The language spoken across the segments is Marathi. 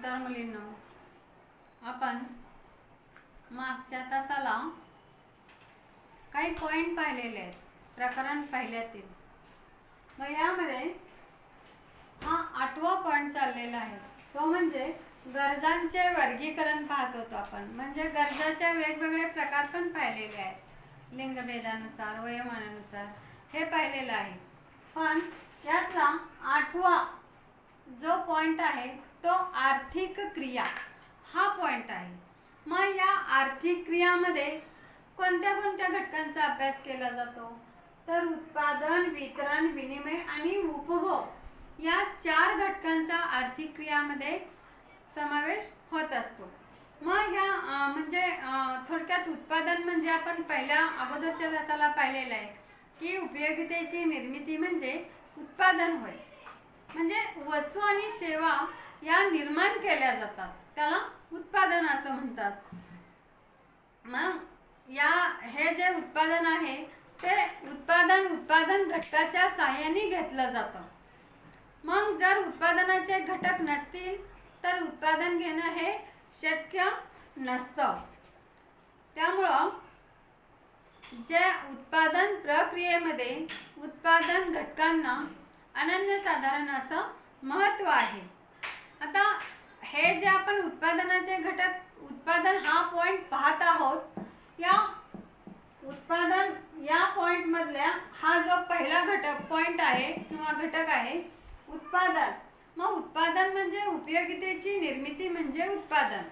नमस्कार मुलींनो, आपण मागच्या तासाला काही पॉइंट पाहिलेले आहेत, प्रकरण पहिल्यातील. मग यामध्ये हा 8वा पॉइंट चाललेला आहे, तो म्हणजे गरजांचे वर्गीकरण पाहत होतो आपण. म्हणजे गरजाचे वेगवेगळे प्रकार पण पाहिलेले आहेत, लिंगभेदानुसार, वयोमानानुसार हे पाहिलेलं आहे. पण यातला 8वा जो पॉइंट आहे तो आर्थिक क्रिया हा पॉइंट आहे. मग या आर्थिक क्रियामध्ये कोणत्या कोणत्या घटकांचा अभ्यास केला जातो, तर उत्पादन, वितरण, विनिमय आणि उपभोग या 4 घटकांचा आर्थिक क्रियामध्ये समावेश होत असतो. मग ह्या म्हणजे थोडक्यात उत्पादन म्हणजे आपण पहिल्या अगोदरच्या तासाला पाहिलेलं आहे की उपयोगितेची निर्मिती म्हणजे उत्पादन होय. म्हणजे वस्तू आणि सेवा या निर्माण केल्या जातात, त्याला उत्पादन असं म्हणतात. मग हे जे उत्पादन आहे ते उत्पादन घटकाच्या सहाय्याने घेतलं जातं. मग जर उत्पादनाचे घटक नसतील तर उत्पादन घेणं हे शक्य नसतं. त्यामुळं जे उत्पादन प्रक्रियेमध्ये उत्पादन घटकांना अनन्यसाधारण असं महत्त्व आहे. आता हे जे आपण उत्पादनाचे घटक, उत्पादन हा पॉइंट पाहत आहोत, या उत्पादन या पॉइंट मधल्या हा जो पहिला पॉइंट आहे किंवा घटक आहे उत्पादन. मग उत्पादन म्हणजे उपयोगितेची निर्मिती म्हणजे उत्पादन.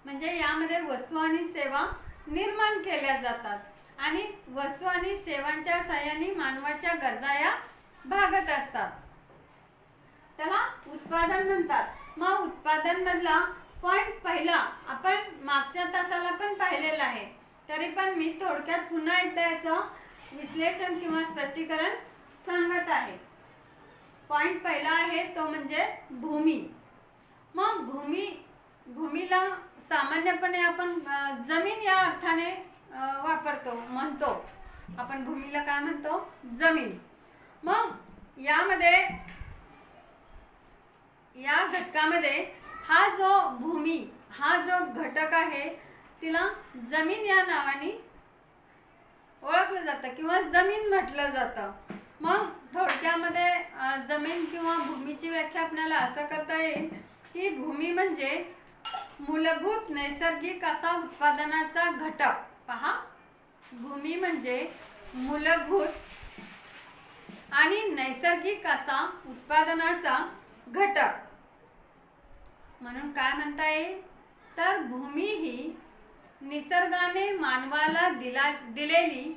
म्हणजे यामध्ये वस्तू आणि सेवा निर्माण केल्या जातात आणि वस्तू आणि सेवांच्या सहाय्याने मानवाच्या गरजा या भागत असतात, त्याला उत्पादन म्हणतात. मग उत्पादन मधला पॉइंट पहिला आपण मागच्या तासाला पण पाहिलेला आहे, तरी पण मी थोडक्यात पुन्हा एकदा याचं विश्लेषण किंवा स्पष्टीकरण सांगत आहे. पॉइंट पहिला आहे तो म्हणजे भूमी. मग भूमीला सामान्यपणे आपण जमीन या अर्थाने म्हणतो. आपण भूमीला काय म्हणतो? जमीन. मग या घटकामध्ये हा जो भूमी हा जो घटक आहे तिला जमीन या नावाने ओळखलं जातं किंवा जमीन म्हटलं जातं. मग थोडक्यामध्ये जमीन किंवा भूमीची व्याख्या आपल्याला असं करता येईल की भूमी म्हणजे मूलभूत नैसर्गिक असा उत्पादनाचा घटक. पहा, भूमी म्हणजे मूलभूत आणि नैसर्गिक असा उत्पादनाचा घटक. म्हणून काय म्हणता येईल, तर भूमी ही निसर्गाने मानवाला दिलेली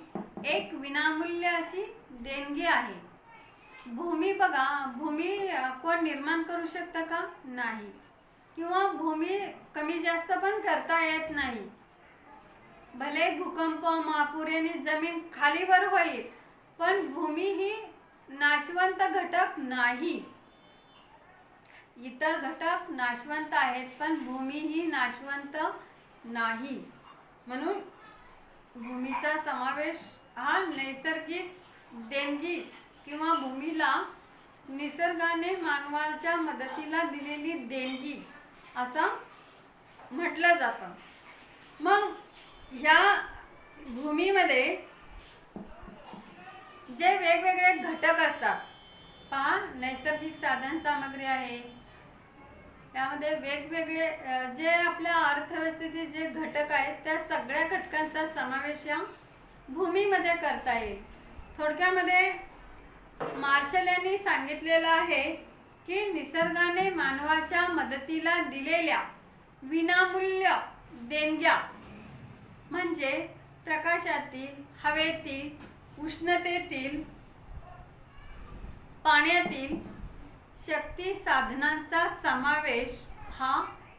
एक विनामूल्य अशी देणगी आहे. भूमी बघा, भूमी कोण निर्माण करू शकतं का? नाही. किंवा भूमी कमी जास्त पण करता येत नाही. भले भूकंप, महापूर जमीन खालीवर होईल, पण भूमी ही नाशवंत घटक नाही. इतर घटक नाशवंत आहेत पण भूमी ही नाशवंत नाही. म्हणून भूमीचा समावेश हा नैसर्गिक देणगी किंवा भूमीला निसर्गाने मानवाच्या मदतीला दिलेली देणगी असं म्हटलं जातं. मग ह्या भूमीमध्ये जे वेगवेगळे घटक असतात, पहा, नैसर्गिक साधन सामग्री आहे, त्यामध्ये वेगवेगळे जे आपल्या अर्थव्यवस्थेचे जे घटक आहेत त्या सगळ्या घटकांचा समावेश या भूमीमध्ये करता येईल. थोडक्यामध्ये मार्शल यांनी सांगितलेलं आहे की निसर्गाने मानवाच्या मदतीला दिलेल्या विनामूल्य देणग्या म्हणजे प्रकाशातील, हवेतील, उष्णतेतील, पाण्यातील शक्ती साधनांचा समावेश हा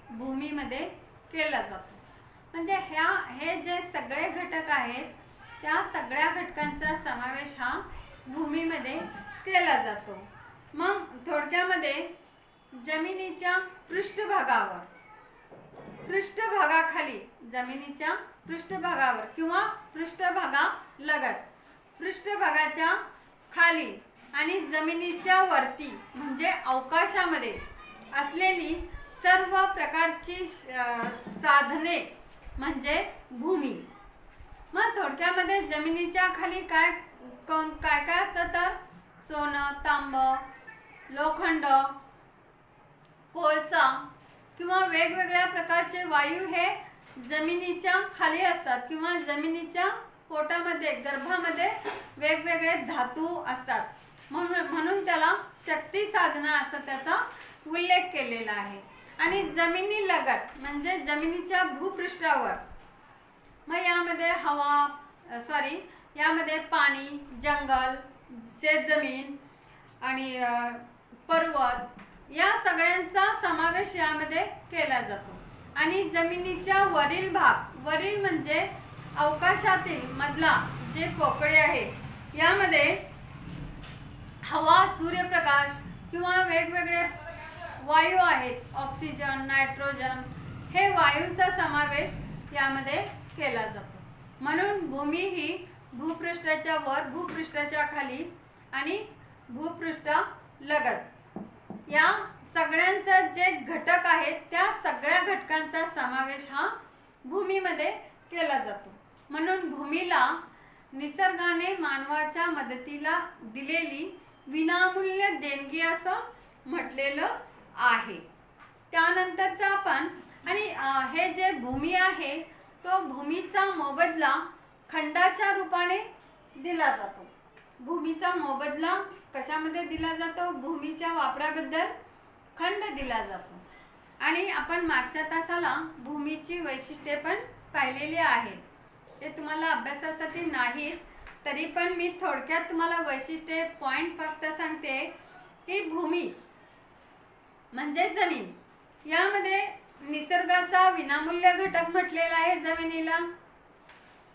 भूमीमध्ये केला जातो. म्हणजे हे जे सगळे घटक आहेत त्या सगळ्या घटकांचा समावेश हा भूमीमध्ये केला जातो. मग थोडक्यामध्ये जमिनीच्या पृष्ठभागाखाली, जमिनीच्या पृष्ठभागावर किंवा पृष्ठभागालगत, पृष्ठभागाच्या खाली आणि जमिनीच्या वरती म्हणजे अवकाशामध्ये असलेली सर्व प्रकारची साधने म्हणजे भूमी. मग थोडक्यामध्ये जमिनीच्या खाली काय काय असतं तर सोनं, तांबं, लोखंड, कोळसा किंवा वेगवेगळ्या प्रकारचे वायू हे जमिनीच्या खाली असतात किंवा जमिनीच्या पोटामध्ये गर्भामध्ये वेगवेगळे धातू असतात. म्हणून त्याला शक्ती साधना असं त्याचा उल्लेख केलेला आहे. आणि जमिनी लगत म्हणजे जमिनीच्या भूपृष्ठावर मग यामध्ये पाणी, जंगल, शेतजमीन आणि पर्वत या सगळ्यांचा समावेश यामध्ये केला जातो. आणि जमिनीच्या वरील म्हणजे अवकाशातील मधला जे पोकळी आहे यामध्ये हवा, सूर्यप्रकाश किंवा वेगवेगळे वायू आहेत, ऑक्सिजन, नायट्रोजन, हे वायूंचा समावेश यामध्ये केला जातो. म्हणून भूमी ही भूपृष्ठाच्या वर, भूपृष्ठाच्या खाली आणि भूपृष्ठ लगत या सगळ्यांचा जे घटक आहेत त्या सगळ्या घटकांचा समावेश हा भूमीमध्ये केला जातो. म्हणून भूमीला निसर्गाने मानवाच्या मदतीला दिलेली विनामूल्य देणगी असं म्हटलेलं आहे. त्यानंतरचा आपण आणि हे जे भूमी आहे तो भूमीचा मोबदला खंडाच्या रूपाने दिला जातो. भूमीचा मोबदला कशामध्ये दिला जातो? भूमीच्या वापराबद्दल खंड दिला जातो. आणि आपण मागच्या तासाला भूमीची वैशिष्ट्ये पण पाहिलेली आहेत. ते तुम्हाला अभ्यासासाठी नाहीत, तरी पण मी थोडक्यात तुम्हाला वैशिष्ट्ये पॉईंट फक्त सांगते की भूमी म्हणजे जमीन. यामध्ये निसर्गाचा विनामूल्य घटक म्हटलेला आहे जमिनीला.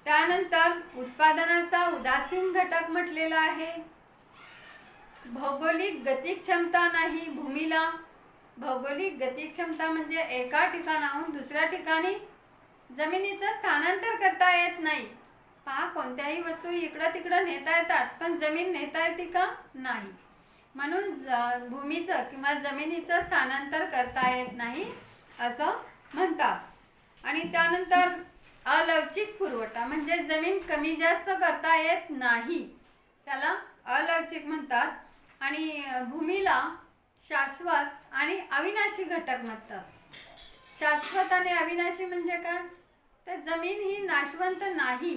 त्यानंतर उत्पादनाचा उदासीन घटक म्हटलेला आहे. भौगोलिक गतिक्षमता नाही भूमीला. भौगोलिक गतिक्षमता म्हणजे एका ठिकाणाहून दुसऱ्या ठिकाणी जमिनीचं स्थानांतर करता येत नाही. पहा, कोणत्याही वस्तू इकडं तिकडं नेता येतात पण जमीन नेता येते का? नाही. म्हणून भूमीचं किंवा जमिनीचं स्थानांतर करता येत नाही असं म्हणतात. आणि त्यानंतर अलवचिक पुरवठा म्हणजे जमीन कमी जास्त करता येत नाही, त्याला अलवचिक म्हणतात. आणि भूमीला शाश्वत आणि अविनाशी घटक म्हणतात. शाश्वत आणि अविनाशी म्हणजे काय? तर जमीन ही नाशवंत नाही,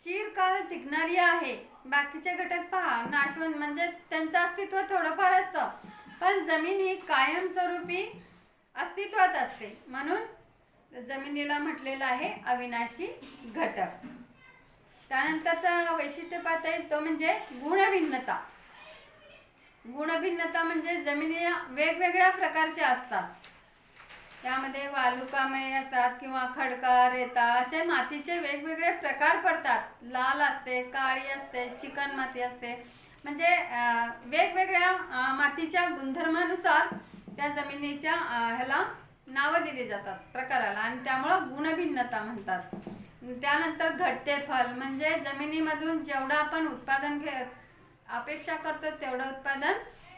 चिरकाळ टिकणारी आहे. बाकीचे घटक पहा, नाशवंत म्हणजे त्यांचं अस्तित्व थोडंफार असतं, पण जमीन ही कायमस्वरूपी अस्तित्वात असते. म्हणून जमिनीला म्हटलेलं आहे अविनाशी घटक. त्यानंतरचं वैशिष्ट्य पाहता येईल तो म्हणजे गुणभिन्नता. गुणभिन्नता म्हणजे जमिनी वेगवेगळ्या प्रकारच्या असतात. त्यामध्ये वालुकामय असतात किंवा खडका, रेता असे मातीचे वेगवेगळे प्रकार पडतात. लाल असते, काळी असते, चिकन माती असते. म्हणजे वेगवेगळ्या मातीच्या गुणधर्मानुसार त्या जमिनीच्या ह्याला नावं दिली जातात प्रकाराला, आणि त्यामुळं गुणभिन्नता म्हणतात. त्यानंतर घटते फल म्हणजे जमिनीमधून जेवढं आपण उत्पादन अपेक्षा करतो तेवढं उत्पादन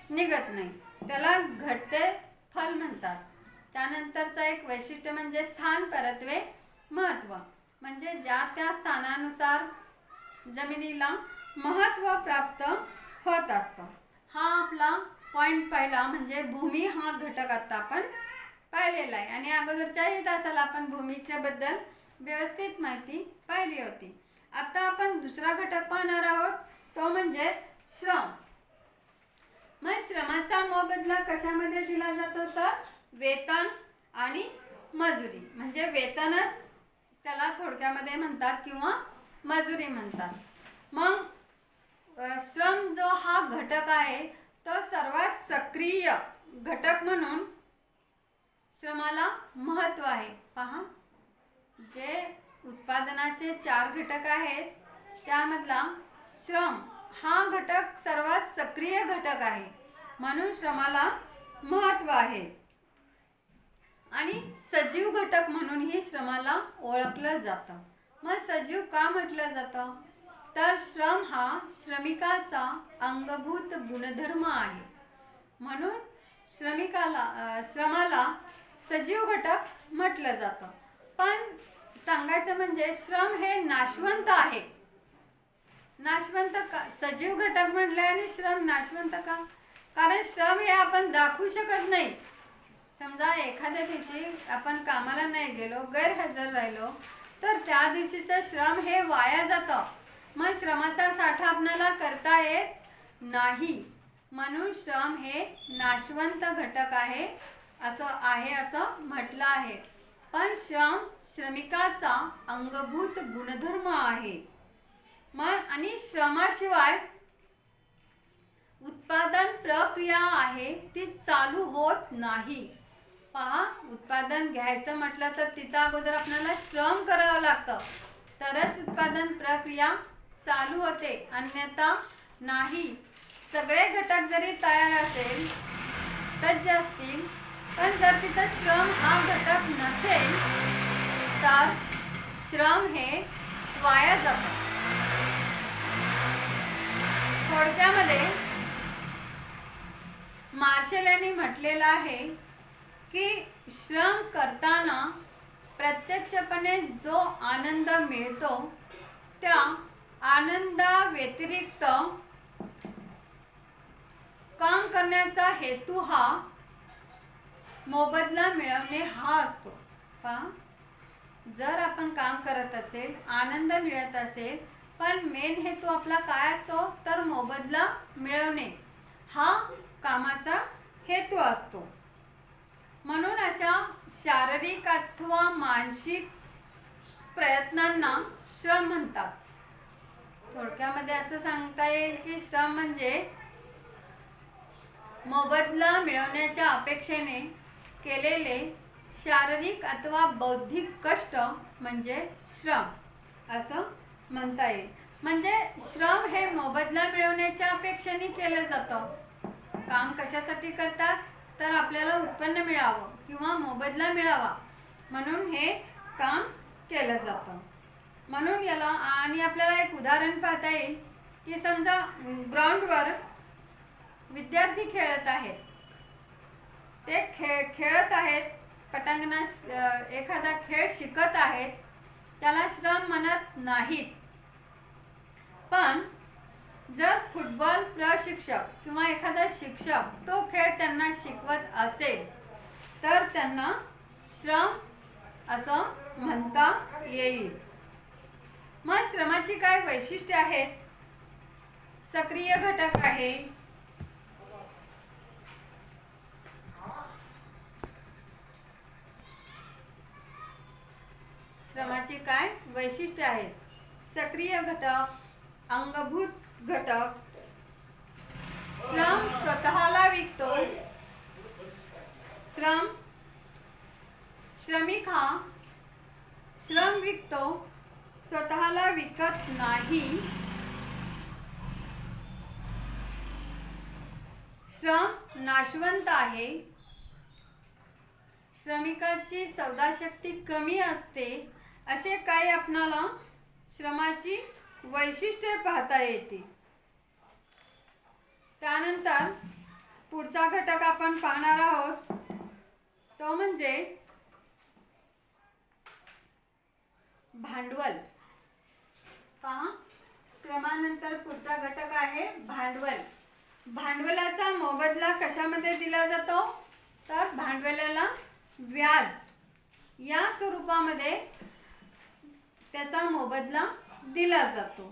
निघत नाही, त्याला घटते फल म्हणतात. त्यानंतरचं एक वैशिष्ट्य म्हणजे स्थान परत्वे महत्त्व म्हणजे ज्या त्या स्थानानुसार जमिनीला महत्त्व प्राप्त होत असतं. हा आपला पॉईंट पहिला म्हणजे भूमी हा घटक आता आपण पाहिलेला आहे. आणि अगोदरच्याही तासाला आपण भूमीच्या बद्दल व्यवस्थित माहिती पाहिली होती. आता आपण दुसरा घटक पाहणार आहोत, तो म्हणजे श्रम. मग श्रमाचा मोबदला कशामध्ये दिला जातो तर वेतन आणि मजुरी. म्हणजे वेतनच त्याला थोडक्यामध्ये म्हणतात किंवा मजुरी म्हणतात. मग श्रम जो हा घटक आहे तो सर्वात सक्रिय घटक म्हणून श्रमाला महत्त्व आहे. पहा, जे उत्पादनाचे 4 घटक आहेत त्यामधला श्रम हा घटक सर्वात सक्रिय घटक आहे, म्हणून श्रमाला महत्त्व आहे. आणि सजीव घटक म्हणूनही श्रमाला ओळखलं जातं. मग सजीव का म्हटलं जातं तर श्रम हा श्रमिकाचा अंगभूत गुणधर्म आहे, म्हणून श्रमाला सजीव घटक म्हटलं जातं. पण सांगायचं म्हणजे श्रम हे नाशवंत आहे. नाशवंत का? सजीव घटक म्हटले आणि श्रम नाशवंत का? कारण श्रम हे आपण दाखवू शकत नाही. समजा एखाद्या दिवशी आपण कामाला नाही गेलो, गैरहजर राहिलो, तर त्या दिवशीचं श्रम हे वाया जातं. मग श्रमाचा साठा आपल्याला करता येत नाही. म्हणून श्रम हे नाशवंत घटक आहे असं म्हटलं आहे. पण श्रम श्रमिकाचा अंगभूत गुणधर्म आहे. मग आणि श्रमाशिवाय उत्पादन प्रक्रिया आहे ती चालू होत नाही. पहा, उत्पादन घ्यायचं म्हटलं तर तिथं अगोदर आपल्याला श्रम करावं लागतं, तरच उत्पादन प्रक्रिया चालू होते, अन्यथा नाही. सगळे घटक जरी तयार असेल, सज्ज असतील, पण जर तिथं श्रम हा घटक नसेल तर श्रम हे वाया जातं. थोडक्यामध्ये मार्शल यांनी म्हटलेलं आहे की श्रम करताना प्रत्यक्षपणे जो आनंद मिळतो त्या आनंदाव्यतिरिक्त काम करण्याचा हेतू हा मोबदला मिळवणे हा असतो. पहा, जर आपण काम करत असेल, आनंद मिळत असेल, पण मेन हेतू आपला काय असतो तर मोबदला मिळवणे हा कामाचा हेतू असतो. म्हणून अशा शारीरिक अथवा मानसिक प्रयत्नांना श्रम म्हणतात. थोडक्यामध्ये असं सांगता येईल की श्रम म्हणजे मोबदला मिळवण्याच्या अपेक्षेने केलेले शारीरिक अथवा बौद्धिक कष्ट म्हणजे श्रम असं म्हणता येईल. म्हणजे श्रम हे मोबदला मिळवण्याच्या अपेक्षेने केलं जातं. काम कशासाठी करतात तर आपल्याला उत्पन्न मिळावं किंवा मोबदला मिळावा म्हणून हे काम केलं जातं. म्हणून याला आणि आपल्याला एक उदाहरण पाहता येईल की समजा ग्राउंडवर विद्यार्थी खेळत आहेत. ते खेळत आहेत, पटांगणात एखादा खेळ शिकत आहेत, त्याला श्रम म्हणत नाहीत. पण जर फुटबॉल प्रशिक्षक किंवा एखादा शिक्षक तो खेळ त्यांना शिकवत असेल तर त्यांना श्रम असं म्हणता येईल. मग श्रमाची काय वैशिष्ट्ये आहेत? सक्रिय घटक आहे, श्रमाची काय वैशिष्ट्ये आहेत? सक्रिय घटक, अंगभूत घटक, श्रम स्वतःला विकतो. श्रमिक हा श्रम विकतो, स्वतःला विकत नाही. श्रम नाशवंत आहे, श्रमिकाची सौदाशक्ती कमी असते. असे काही आपणाला श्रमाची वैशिष्ट्ये पाहता येते. त्यानंतर पुढचा घटक आपण पाहणार आहोत तो म्हणजे भांडवल. पहा, श्रमानंतर पुढचा घटक आहे भांडवल. भांडवलाचा मोबदला कशामध्ये दिला जातो तर भांडवलाला व्याज या स्वरूपामध्ये त्याचा मोबदला दिला जातो.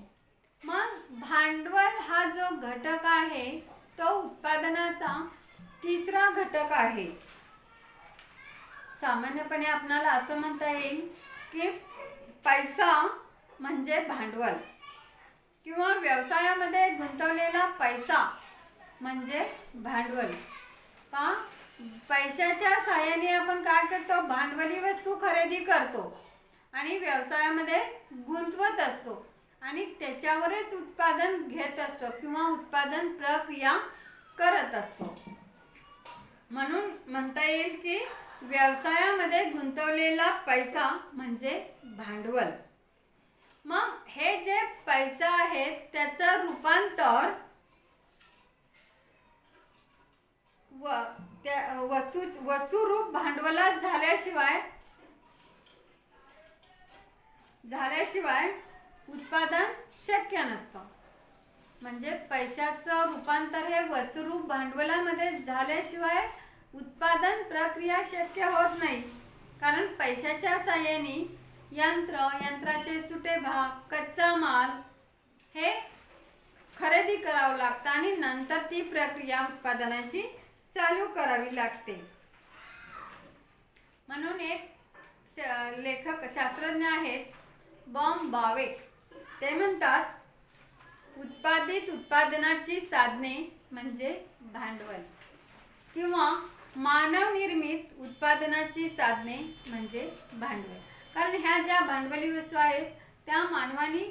मग भांडवल हा जो घटक आहे तो उत्पादनाचा तिसरा घटक आहे. सामान्यपणे आपणाला असं म्हणता येईल की पैसा म्हणजे भांडवल किंवा व्यवसायामध्ये गुंतवलेला पैसा म्हणजे भांडवल. पहा, पैशाच्या सहाय्याने आपण काय करतो, भांडवली वस्तू खरेदी करतो आणि व्यवसायामध्ये गुंतवत असतो आणि त्याच्यावरच उत्पादन घेत असतो किंवा उत्पादन प्रक्रिया करत असतो. म्हणून म्हणता येईल की व्यवसायामध्ये गुंतवलेला पैसा म्हणजे भांडवल. मग हे जे पैसा आहे त्याचं रूपांतर त्या वस्तुरूप भांडवलात झाल्याशिवाय उत्पादन शक्य नसतं. म्हणजे पैशाचं रूपांतर हे वस्तुरूप भांडवलामध्ये झाल्याशिवाय उत्पादन प्रक्रिया शक्य होत नाही. कारण पैशाच्या साहाय्याने यंत्राचे सुटे भाग, कच्चा माल हे खरेदी करावं लागतं आणि नंतर ती प्रक्रिया उत्पादनाची चालू करावी लागते. म्हणून एक शास्त्रज्ञ आहेत बॉम्बावेक, ते म्हणतात उत्पादनाची साधने म्हणजे भांडवल किंवा मानव निर्मित उत्पादनाची साधने म्हणजे भांडवल. कारण ह्या ज्या भांडवली वस्तू आहेत त्या मानवाने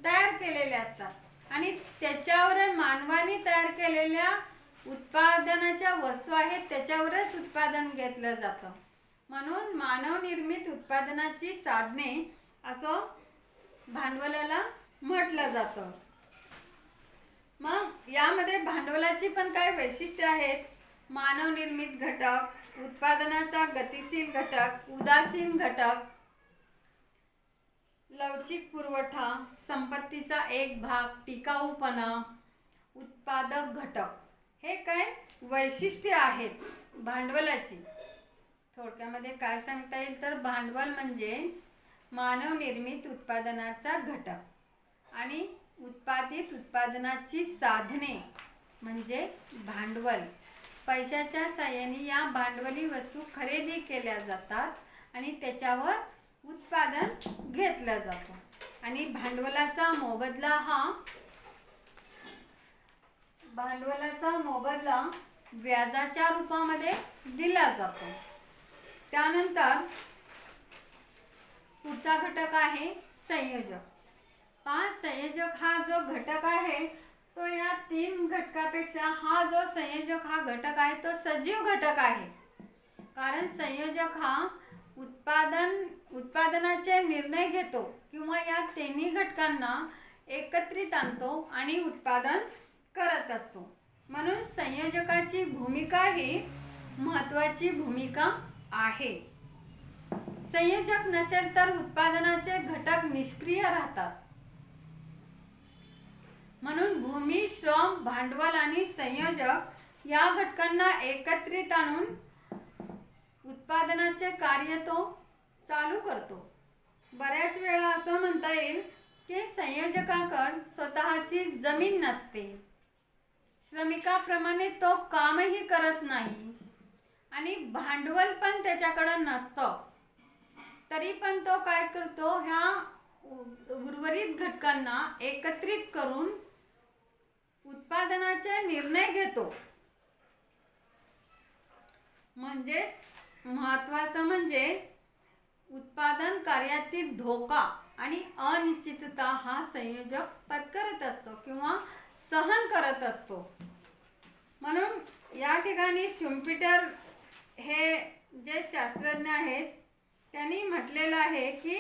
तयार केलेल्या असतात आणि त्याच्यावर मानवाने तयार केलेल्या उत्पादनाच्या वस्तू आहेत त्याच्यावरच उत्पादन घेतलं जातं. म्हणून मानव निर्मित उत्पादनाची साधने असं भांडवलाला म्हटलं जातं. मग यामध्ये भांडवलाची पण काय वैशिष्ट्ये आहेत? मानव निर्मित घटक, उत्पादनाचा गतिशील घटक, उदासीन घटक, लवचिक पुरवठा, संपत्तीचा एक भाग, टिकाऊपणा, उत्पादक घटक, हे काय वैशिष्ट्ये आहेत भांडवलाची. थोडक्यामध्ये काय सांगता येईल तर भांडवल म्हणजे मानव निर्मित उत्पादनाचा घटक आणि उत्पादित उत्पादनाची साधने म्हणजे भांडवल. पैशाच्या साहाय्याने या भांडवली वस्तू खरेदी केल्या जातात आणि त्याच्यावर उत्पादन घेतलं जातं. आणि भांडवलाचा मोबदला व्याजाच्या रूपामध्ये दिला जातो. त्यानंतर पुढचा घटक आहे संयोजक. संयोजक हा जो घटक आहे तो या 3 घटकापेक्षा हा जो संयोजक हा घटक आहे तो सजीव घटक आहे. कारण संयोजक हा उत्पादनाचे निर्णय घेतो किंवा या 3 घटकांना एकत्रित आणतो आणि उत्पादन करत असतो. म्हणून संयोजकाची भूमिका ही महत्त्वाची भूमिका आहे. संयोजक नसेल तर उत्पादनाचे घटक निष्क्रिय राहतात. म्हणून भूमी, श्रम, भांडवल आणि संयोजक या घटकांना एकत्रित आणून उत्पादनाचे कार्य तो चालू करतो. बऱ्याच वेळा असं म्हणता येईल की संयोजकाकडे स्वतःची जमीन नसते, श्रमिकाप्रमाणे तो कामही करत नाही आणि भांडवल पण त्याच्याकडे नसतं. तरी पण तो काय करतो, ह्या उर्वरित घटकांना एकत्रित करून उत्पादनाचे निर्णय घेतो. म्हणजेच महत्त्वाचं म्हणजे उत्पादन कार्यातील धोका आणि अनिश्चितता हा संयोजक पत्करत असतो किंवा सहन करत असतो. म्हणून या ठिकाणी शुम्पीटर हे जे शास्त्रज्ञ आहेत त्यांनी म्हटलेलं आहे की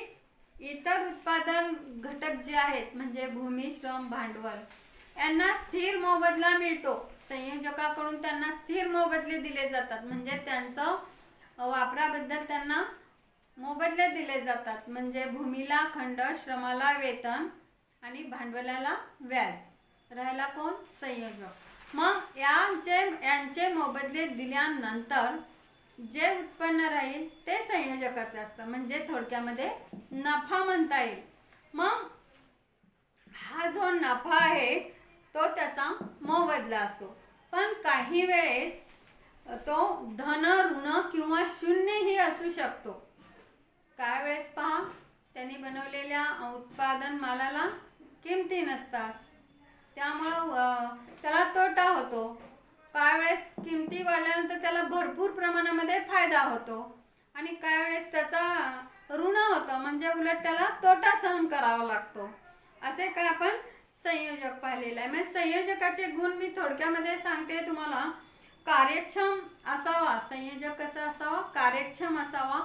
इतर उत्पादन घटक जे आहेत म्हणजे भूमी, श्रम, भांडवल यांना स्थिर मोबदला मिळतो. संयोजकाकडून त्यांना स्थिर मोबदले दिले जातात. म्हणजे त्यांचं वापराबद्दल त्यांना मोबदले दिले जातात. म्हणजे भूमीला खंड, श्रमाला वेतन आणि भांडवलाला व्याज. राहिला कोण? संयोजक. मग यांचे मोबदले दिल्यानंतर जे उत्पन्न राहील ते संयोजकाचे असतं. म्हणजे थोडक्यामध्ये नफा म्हणता येईल. मग हा जो नफा आहे तो त्याचा मोबदला असतो. पण काही वेळेस तो धन, ऋण किंवा शून्यही असू शकतो. काही वेळेस पहा, त्यांनी बनवलेल्या उत्पादन मालाला किमती नसतात, त्यामुळं त्याला तोटा होतो. काही वेळेस किमती वाढल्यानंतर त्याला भरपूर प्रमाणामध्ये फायदा होतो आणि काही वेळेस त्याचा ऋण होतं, म्हणजे उलट त्याला तोटा सहन करावा लागतो. असे काय आपण संयोजक पाहिलेलं आहे. म्हणजे संयोजकाचे गुण मी थोडक्यामध्ये सांगते तुम्हाला. कार्यक्षम असावा, संयोजक कसा असावा? कार्यक्षम असावा,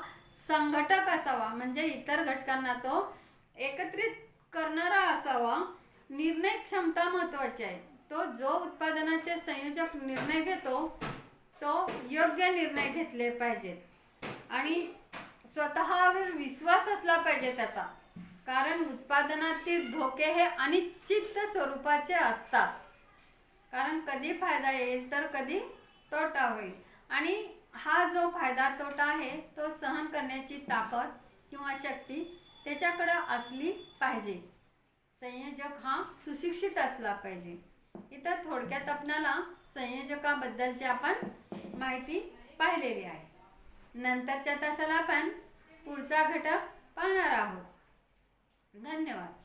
संघटक असावा, म्हणजे इतर घटकांना तो एकत्रित करणारा असावा. निर्णय क्षमता महत्त्वाची आहे. तो जो उत्पादनाचे संयोजक निर्णय घेतो तो योग्य निर्णय घेतले पाहिजेत आणि स्वतःवर विश्वास असला पाहिजे त्याचा, कारण उत्पादनातील धोके हे अनिश्चित स्वरूपाचे असतात. कारण कधी फायदा येईल तर कधी तोटा होईल आणि हा जो फायदा तोटा आहे तो सहन करण्याची ताकद किंवा शक्ती त्याच्याकडं असली पाहिजे. संयोजक हा सुशिक्षित असला पाहिजे. इथं थोडक्यात आपल्याला संयोजकाबद्दलची आपण माहिती पाहिलेली आहे. नंतरच्या तासाला आपण पुढचा घटक पाहणार आहोत. धन्यवाद.